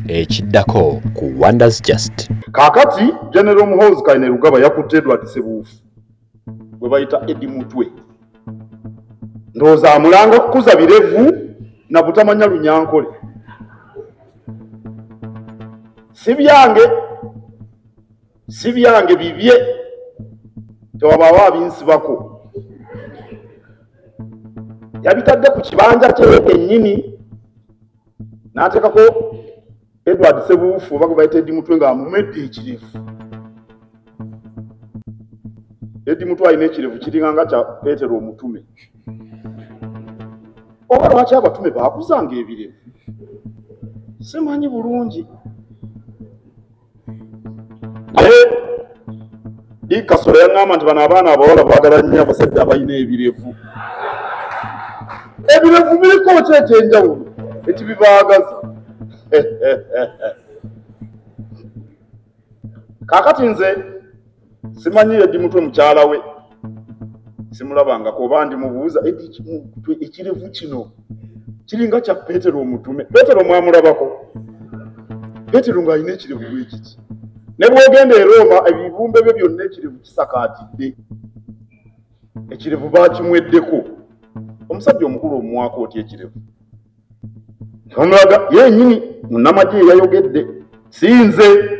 Ekiddako ku Wonders Just. Kakati General Muhoozi Kainerugaba yakutte Edward Ssebuufu gwe bayita Eddie Mutwe. Ndowooza amulanga kukuza birevu na butamanya Lunyankole. Si byange bibye tewabaawo abinsibako. Yabitadde ku kibanja kye kennyini n'ateekako Edward Ssebuufu oba gwe bayita Eddie Mutwe ng'amumedde ekirevu. Eddie Mutwe alina ekirevu kiringanga kya Peetero Omutume. Oba lwaki abatume baakuzanga ebirevu? Simanyi bulungi. Kasolo yaŋŋamba nti bano abaana abawala baagala nnyo abasajja abalina ebirevu. Ebirevu biriko ki ekyenjawulo ekibibaagaza? Kaakati nze simanyi Eddie Mutwe mukyala we simulabangako oba ndimubuuza ekirevu kino kiringa kya Peetero Omutume. Peetero mwamulabako? Peetero ng'alina ekirevu bwe kiti. Ne bw'ogenda e Roma ebibumbe bye byonna ekirevu kisakaatidde. Ekirevu baakimweddeko. Omusajja omukulu omwaka otya ekirevu. Omulaga yennyini munnamagye yayogedde si nze.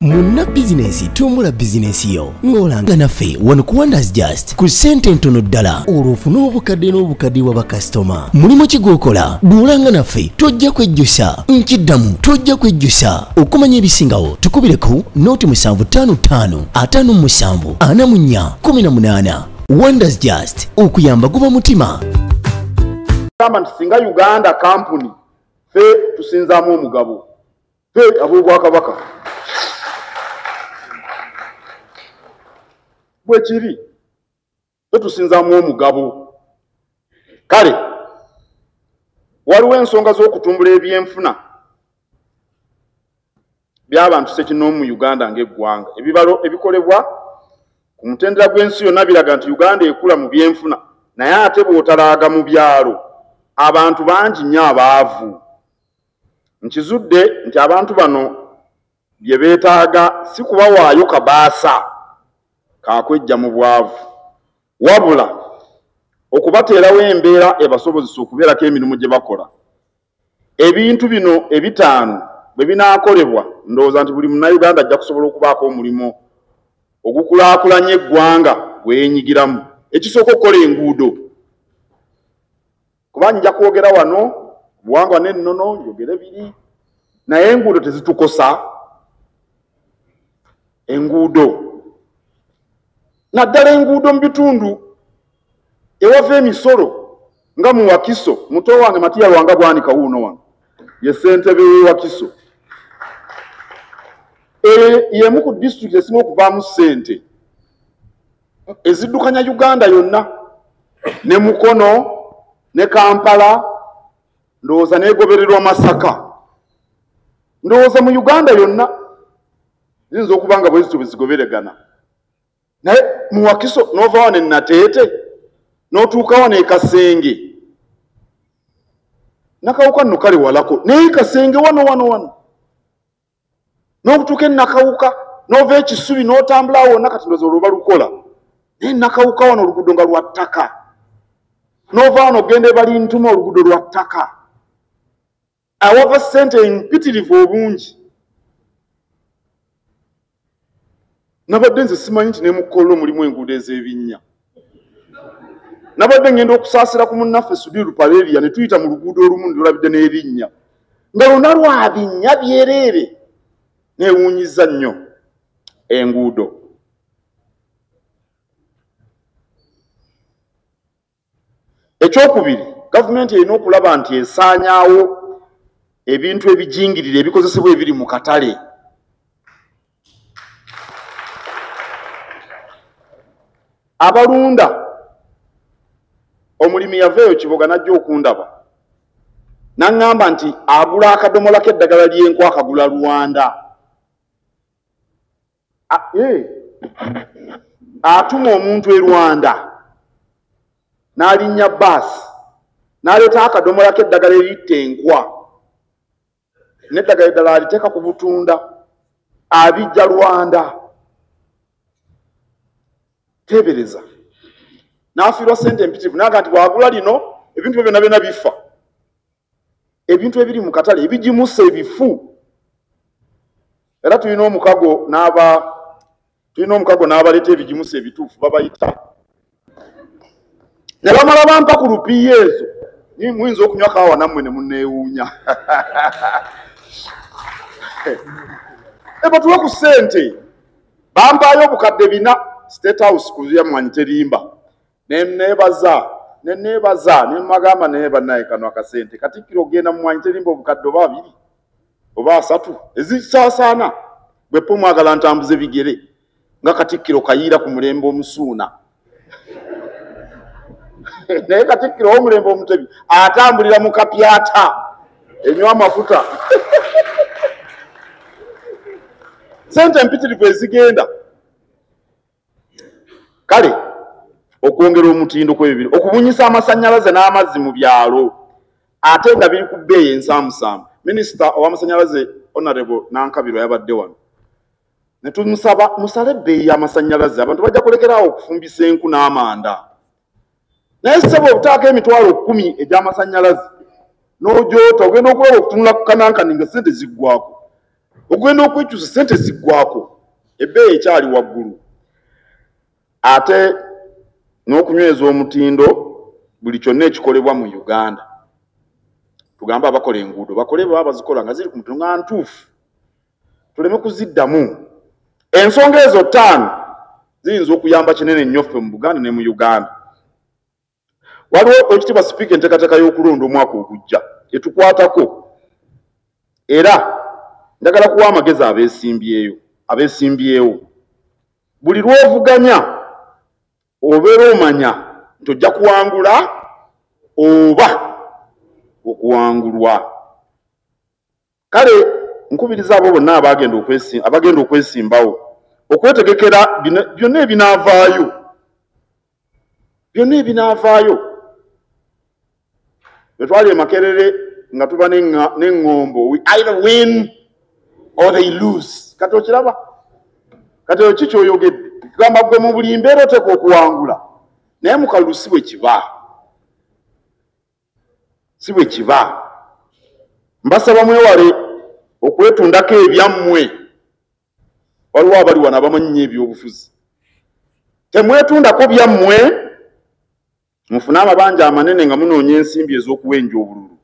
Munna bizinesi tumbula bizinesi yo ng'olanga naffe wano ku Wonders Just ku ssente ntono ddala olw'ofuna obukadde n'obukadde wa bakasitoma. Mulimu ki gw'okola? Bw'olanga naffe tojja kwejjusa, nkiddamu tojja kwejjusa. Okumanya ebisingawo tukubireko nooti 755 57 44 18. Wonders Just okuyamba guba mutima. Kama nti singa Uganda kampuni fe tusinzaamu omugabo fe ab'Obwakabaka bwe kiri fe tusinzaamu omugabo. Kale waliwo ensonga z'okutumbula ebyenfuna by'abantu Ssekinomu mu Uganda ng'eggwanga. Ebibalo ebikolebwa ku mutendera gw'ensi yonna biraga nti Uganda ekula mu byenfuna, naye ate bw'otalaaga mu byalo abantu bangi nnyo abaavu. Nkizudde nti abantu bano bye beetaaga si kubawaayo kabaasa kakwejja mu bwavu, wabula okubateerawo embeera ebasobozesa okubeerako emirimu gye bakola. Ebintu bino ebitaano bwe binaakolebwa ndowooza nti buli munnayuganda ajja kusobola okubaako omulimu ogukulaakulanya eggwanga gwe yeenyigiramu. Ekisooka okukola enguudo. Kuba nja kwogera wano buwangwa n'ennono njogere biri, naye enguudo tezitukosa. Enguudo naddala enguudo mu bitundu ewava emisolo nga mu Wakiso. Muto wange Matiya Lwanga bwanika wuuno wano ye ssentebe w'e Wakiso. Y'emu ku disitulikiti ezimu okuvaamu ssente eziddukanya Uganda yonna, ne Mukono ne Kampala, ndowooza n'egobererwa Masaka. Ndowooza mu Uganda yonna ziyinza okuba nga bwe zityo bwe zigoberegana. Naye mu Wakiso n'ova wano e Nateete n'otuuka wano e Kasenge, Nakawuka nno kale walako, naye Kasenge wano n'okutuuka e Nakawuka n'ova e Kisubi n'otambula awo wonna kati ndowooza olwo balukola. Naye Nakawuka wano oluguudo nga lwa ttaka, n'ova wano ogenda e Balintuma oluguudo lwa ttaka. Awava ssente empitirivu obungi. Nabadde nze simanyi nti ne mu Kololo mulimu enguudo ez'ebinnya. Nabadde ngenda okusaasira ku munnaffe Sudiru Paleria ne tuyita mu luguudo olumu ndolabidde n'ebinnya nga lwonna lwa binnya byereere. Neewuunyiza nnyo enguudo. Ekyokubiri, gavumenti erina okulaba nti esaanyaawo ebintu ebijingirire ebikozesebwa ebiri mu katale. Abalunda, omulimi yaveeyo Kiboga n'ajja okundaba n'aŋŋamba nti agula akadomola k'eddagala ly'enku akagula Rwanda. Atuma omuntu e Rwanda n'alinnya bbaasi n'aleeta akadomola k'eddagala eritta enkwa. neddagala eddala aliteeka ku butunda abijja Rwanda tebereza n'afiirwa ssente empitirivu naga nti bwagula lino ebintu byonna byonna bifa ebintu ebiri mu katale ebigimusa ebifu era tulina omukago n'abaleeta ebigimusa ebituufu babayita ne bamala bampa ku lupiiya ezo muyinza okunywa kaawa nammwe ne munneewuunya batuwe ku ssente bampaayo obukadde 4 State House kuyamwanyi terimba nenebaza nemagamba naye bannaye kano akasente Katikkiro ogenda mu mwanyi terimba obukadde oba 2 oba 3 ezisaasaana bwe po mwagala ntambuze bigere nga Katikkiro kayiira ku mulembe omusuuna naye Katikkiro w'omulembe omutebi atambulira mu kapyata enywa amafuta sente empitirivu ezigenda kale okwongera omutindo kw'ebibiri okubunyisa amasannyalaze n'amazzi mu byalo ate nga biri ku bbeeyi ensaamusaamu. Minisita ow'amasannyalaze Honorable Nankabirwa yabadde wano ne tumusaba musale ebbeeyi y'amasannyalaze abantu bajja kulekerawo okufumbisa enku n'amanda naye ssebo obutaako emitwalo 10 egy'amasannyalaze n'ogyota ogenda okulaba okutunula ku kanankani nga ssente ziggwako ogenda okwekyusa ssente ziggwako ebbeeyi ekyali waggulu ate n'okunyweza omutindo buli kyonna ekikolebwa mu Uganda tugamba abakola enguudo bakole baba bazikola nga ziri ku mutindo nga ntuufu tuleme kuziddamu ensonga ezo 5 ziyinza okuyamba kinene nnyo ffe mu Buganda ne mu Uganda. Waliwo ekitiibwa sipiika enteekateeka y'okulonda omwaka ogujja etukwatako era njagala kuwa amagezi abeesimbyewo buli lw'ovuganya obeera omanya nti ojja kuwangula oba okuwangulwa. Kale nkubiriza abo bonna abagenda okwesimbawo okwetegekera byonna ebinaavaayo twali Makerere nga tuba n'eŋŋombo we either win or they lose. Kati okiraba kati ekyo kyoyogedde tugamba gwe mu buli mbeera oteeka okuwangula naye mu kalulu si bwe kiba. Mbasaba mwewale okwetundako ebyammwe. Waliwo abali wano abamanyi nnyo ebyobufuzi temwetundako byammwe mufune amabanja amanene nga munoonya ensimbi ez'okuwenja obululu.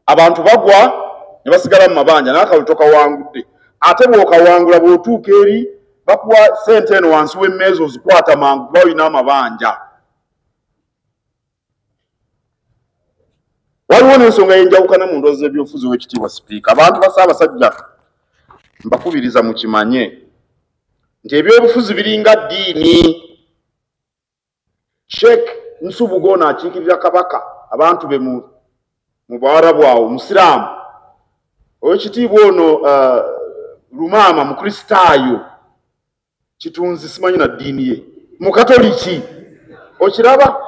Abantu bagwa ne basigala mu mabanja n'akalulu tokawangudde ate bw'okawangula bw'otuuka eri bakuwa ssente eno wansi w'emmeeza ozikwata mangu kuba olina amabanja. Waliwo n'ensonga y'enjawukana mu ndowooza z'ebyobufuzi w'ekitiibwa sipiika. Abantu ba Ssaabasajja mbakubiriza mukimanye nti ebyobufuzi biringa ddiini. Sheikh Nsubuga ono akiikirira Kabaka abantu be mu Bwarabu awo Musiraamu. Owekitiibwa ono Lumaama Mukristaayo Kitunzi simanyi na ddiini ye Mukatoliki. Okiraba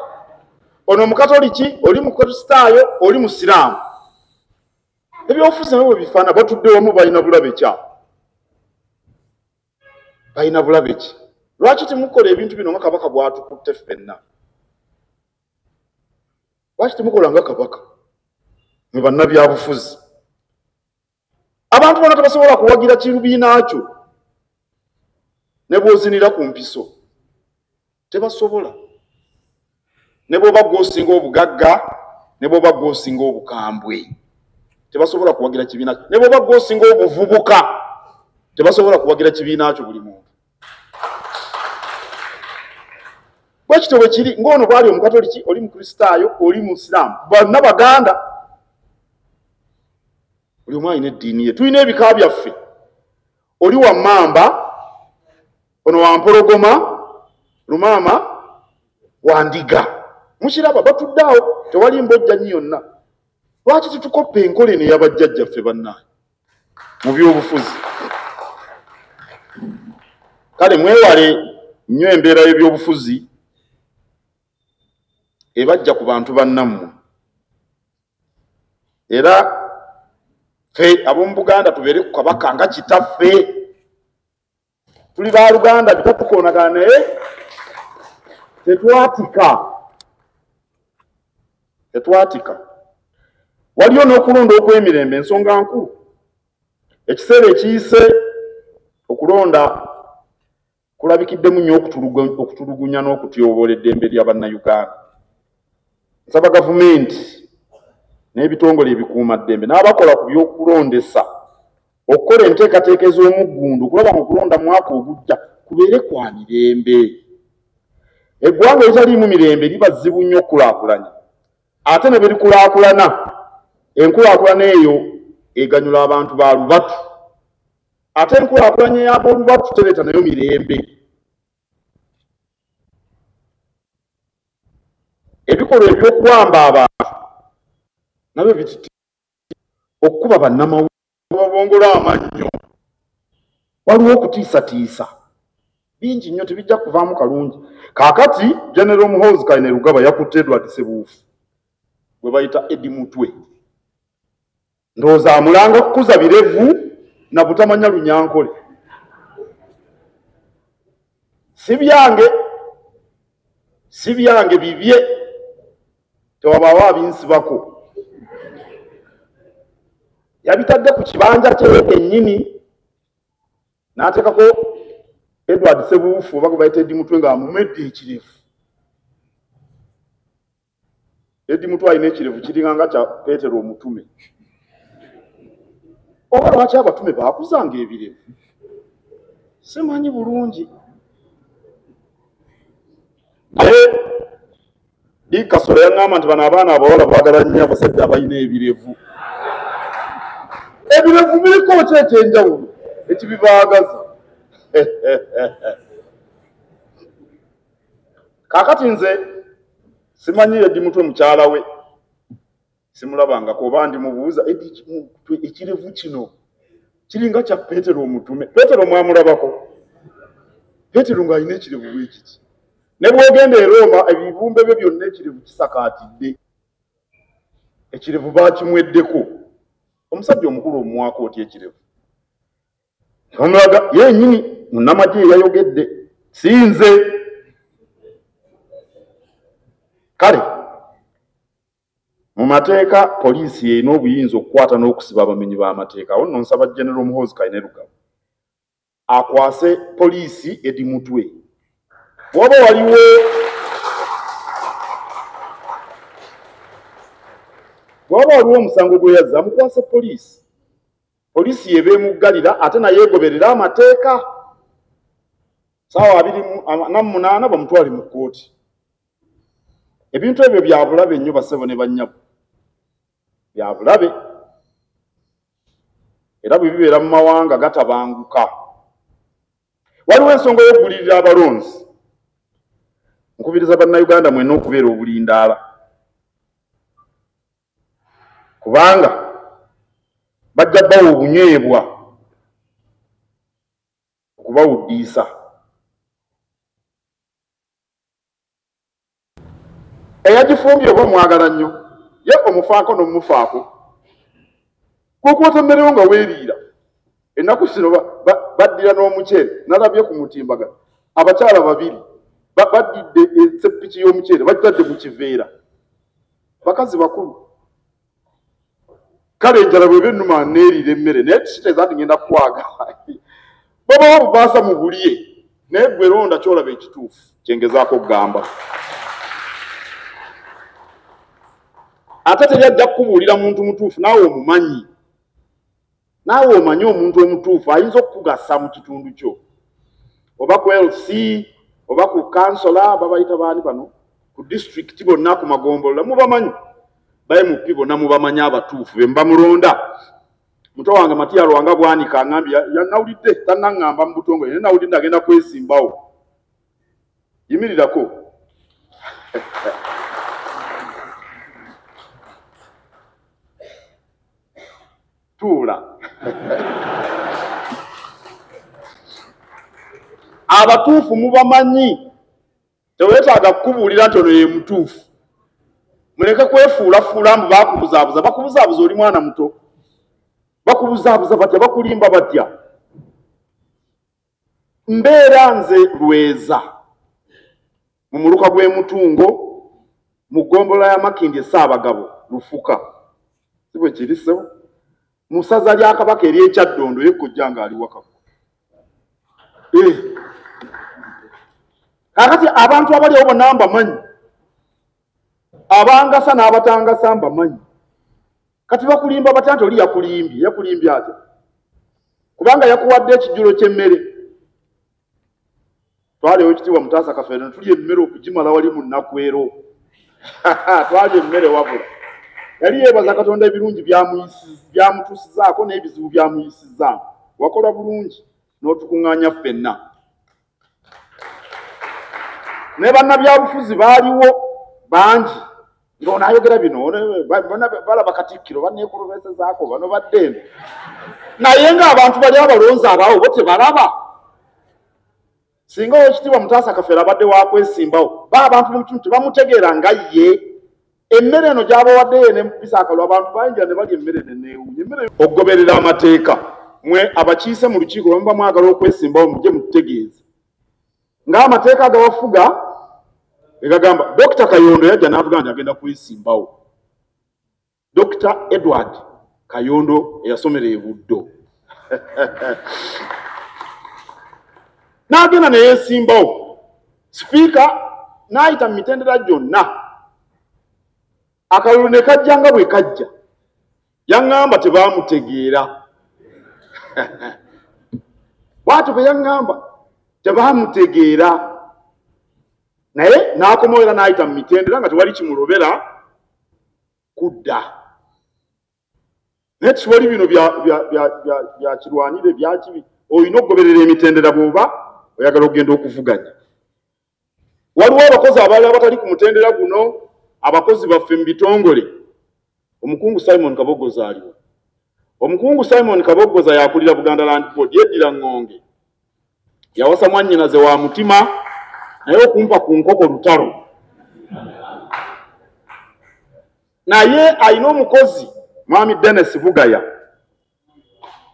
ono Mukatoliki oli Mukristaayo oli Musiraamu. Ebyobufuzi nabyo bifaana batudde wamu balina bulabe ki? Lwaki temukola ebintu bino nga Kabaka bw'atukutte ffenna? Lwaki temukola nga Kabaka mwe bannabyabufuzi? Abantu bonna tebasobola kuwagira kirubiina kyo ne bw'ozinira ku mpiso tebasobola. Ne bw'oba gw'osinga obugagga ne bw'oba gw'osinga obukambwe tebasobola kuwagira kibiina kyo. Ne bw'oba gw'osinga obuvubuka tebasobola kuwagira kibiina kyo buli muntu. Bwekityo bwe kiri ng'ono bwali Omukatoliki oli Mukristaayo oli Musiraamu bonna Baganda. Buli omu alina eddiini ye. Tulina ebika byaffe. Oli wa Mmamba, ono wa Mpologoma, Lumaama wa Ndiga. Mukiraba batudde awo tewali mbojjanyi yonna. Lwaki tetukoppa enkola eno ey'abajjajjaffe bannaye mu byobufuzi? Kale mwewale nnyo embeera y'ebyobufuzi ebajja ku bantu bannammwe. Era fe ab'omu Buganda tubeere ku kabaka nga kitaffe. Tuli ba Luganda bitatukoonagana naye tetwatika. Waliyo n'okulonda okw'emirembe ensonga nkulu. Ekiseera ekiyise okulonda kulabikiddemu nnyo okutulugunya n'okutyobola eddembe lya bannayuganda. Nsaba gavumenti n'ebitongole ebikuumaddembe n'abakola ku by'okulondesa okukola enteekateeka ez'omuggundu okulaba okulonda mwaka ogujja kubeere kwa mirembe. Eggwanga eritaliimu mirembe liba zzibu nnyo okukulaakulanya. Ate ne bwe likulaakulana, enkulaakulana eyo eganyula abantu ba lubatu. Ate enkulaakulanya ey'aboolubatu tereeta nayo mirembe. Ebikolwa eby'okuwamba abantu nabyo bititi okukuba bannamawulire babongola amannyo. Waliwo okutiisatiisa bingi nnyo tebijja kuvaamu kalungi. Kaakati General Muhoozi Kainerugaba yakutte Edward Ssebuufu gwe bayita Eddie Mutwe. Ndowooza amulanga kukuza birevu na butamanya Lunyankole. Si byange bibye tewabaawo abinsibako. Yabitadde ku kibanja kye kennyini n'ateekako Edward Ssebuufu oba gwe bayita Eddie Mutwe ng'amumedde ekirevu. Eddie Mutwe alina ekirevu kiringanga kya Peetero Omutume. Oba lwaki abatume baakuzanga ebirevu? Simanyi bulungi. Naye Kasolo yaŋŋamba nti bano abaana abawala baagala nnyo abasajja abalina ebirevu. Ebirevu biriko ki ekyenjawulo ekibibaagaza? Kaakati nze simanyi Eddie Mutwe mukyala we simulabangako oba ndimubuuza ekirevu kino kiringa kya Peetero Omutume. Peetero mwamulabako? Peetero ng'alina ekirevu bwe kiti. Ne bw'ogenda e Roma ebibumbe bye byonna ekirevu kisakaatidde. Ekirevu baakimweddeko. Omusajja omukulu omwaka otya ekirevu. Omulaga yennyini munnamagye yayogedde si nze. Kale mu mateeka poliisi erina obuyinza okukwata n'okusiba abamenyi b'amateeka. Awo nno nsaba General Muhoozi Kainerugaba akwase poliisi Eddie Mutwe. Bw'oba waliwo omusango gwe yazza amukwase poliisi. Poliisi yeba emuggalira ate naye egoberera amateeka. Ssaawa 28 bamutwale mu kkooti. Ebintu ebyo bya bulabe nnyo bassebo ne bannyabo. Bya bulabe. Era bwe bibeera mu mawanga gatabanguka. Waliwo ensonga y'okugulirira abalonzi. Nkubiriza bannayuganda mwenna okubeera obulindaala. Kubanga bajja bawa obunywebwa okubawuddiisa. Eyagifumbye oba mwagala nnyo ye omufaako n'omumufaako. Kukwata emmerewo nga weeriira. Ennaku zino baddira n'omuceere nalabye ku mutimbagano. Abakyala babiri baddidde eseppiki y'omuceere bagitadde mu kiveera. Bakazi bakulu. Kale enjala bw'eba ennuma neeriira emmere naye kitegeeza nti ngenda kukwaga. Baba bubaasa mu bulye naye ggwe londa kyolaba ekituufu kyengezaako okugamba. Ate teryajja kukubuulira muntu mutuufu naawe omumanyi. Naawe omanyi omuntu omutuufu ayinza okukugasa mu kitundu kyo. Oba ku LC, oba ku kansola babayita baani bano, ku district bonna ku magombolola mubamanyi. MP bonna mubamanyi abatuufu be mbamulonda. Muto wange Matiya Lwanga bwanika ngambye yanawulidde tannaŋŋamba mu butongole naye nawulidde agenda kwesimbawo. Yimirirako. Tuula. Abatuufu mubamanyi. Teweetaaga kukubuulira nti ono ye mutuufu. Muleke kwefuulafuula mbu baakubuzaabuza. Bakubuzaabuza oli mwana muto. bakubuzaabuza batya bakulimba batya mbeera nze Lweza mu muluka gw'Emutungo mu ggombolola ya Makindi Ssaabagabo Lufuka sibwe kirisewo mu ssaza lya Kabaka ery'Ekyaddondo yekkojja ng'ali waka kakati abantu abali awo bonna mbamanyi abangasa n'abatangasa mbamanyi kati bakulimba batya nti oli yakulimbye ate kubanga yakuwadde ekijjulo ky'emmere twalewo ekitiibwa Mutaasa Kafeero tulya emmere okugimala wali mu Nakwero twalya emmere wabula yali yeebaza Katonda ebirungi byamutuusizaako n'ebizibu byamuyisizaamu wakola bulungi n'otukuŋŋaanya ffenna ne bannabyabufuzi baaliwo bangi ng'ono ayogera bino balaba Katikkiro banneekulubeesezaako bano baddembe naye ng'abantu bali abalonzi abaawo bo tebalaba singa Oweekitiibwa Mutaasa Kafeero abadde wakwesimbawo abantu b'omukitundu tebamutegeera nga ye emmere eno gy'abawaddeyo n'empisaakalo abantu bayingira ne balya emmere neneewunya okugoberera amateeka mwe abakiise mu lukiiko bamuba mwagala okwesimbawo mujje mututegeeze ng'amateeka agabafuga egagamba Dr. Kayondo yajja n'avuga nti agenda kwesimbawo Dr. Edward Kayondo eyasomera e Buddo n'agenda neyeesimbawo sipiika n'ayita mu mitendera gyonna akalulu ne kajja nga bwe kajja yaŋŋamba tebaamutegeera bw'atyo bwe yaŋŋamba tebaamutegeera naye n'akomawo era n'ayita mu mitendera nga tewali kimulobera kudda naye tiwali bino bya kirwanire byakibi olina okugoberera emitendera bw'oba oyagala okugenda okuvuganya waliwo abakozi abalala abatali ku mutendera guno abakozi baffe mu bitongole omukungu Simon Kabogoza aliwo omukungu Simon Kabogoza yakulira Buganda Land Board yeddira Ngonge yawasa mwannyinaze wa mutima naye okumpa ku nkoko lutalo naye alina omukozi mwami Dennis Bugaya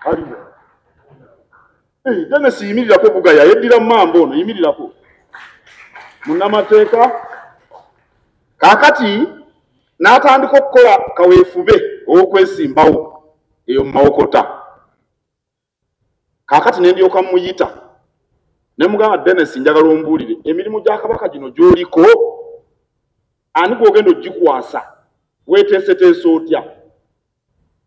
aliwo Dennis yimirirako Bugaya yeddira Mambo ono yimirirako munnamateeka kakati n'atandika okukola kaweefube ow'okwesimbawo eyo mu Mawokota kakati ne ndyoka muyita ne mugamba Dennis njagala ombuulire emirimu gya Kabaka gino gy'oliko ani gw'ogenda ogikwasa weeteeseteese otya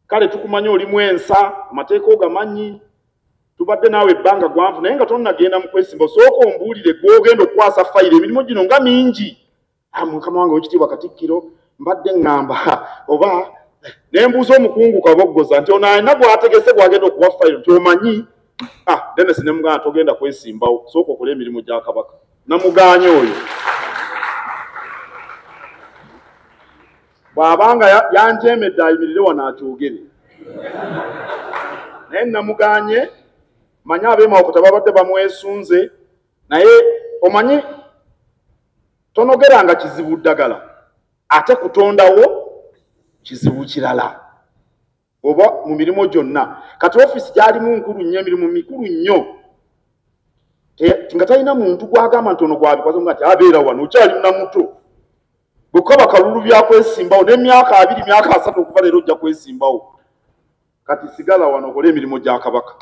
kale tukumanya oli mwensa amateeka ogamanyi tubadde naawe ebbanga gwanvu naye nga tonnagenda mu kwesimba sooka ombuulire gw'ogenda okukwasa fayiro emirimu gino nga mingi Mukama wange Oweekitiibwa Katikkiro mbadde ŋŋamba oba ne mbuuza omukungu Kabogoza nti ono alina gw'ategese gw'agenda okuwa fayiro tomanyi Dennis ne mugamba togenda kwesimbawo sooka okola emirimu gya Kabaka namugaanye oyo bw'abanga yanjeemedde ayimirire wano akyogere naye namugaanye manyi ab'e Mawokota babadde bamwesunze naye omanyi tonogeranga kizibu ddagala ate kutondawo kizibu kirala oba mu mirimu gyonna kati ofisi gyalimu nkulu nnyo emirimu mikulu nnyo nga talina muntu gwagamba nti ono gwabikoze nga nti abeera wano okyali munamuto bwekuba kalulu byakwesimbawo n'emyaka 2 myaka 3 okuva leero ojja kwesimbawo kati sigala wano okole emirimu gya Kabaka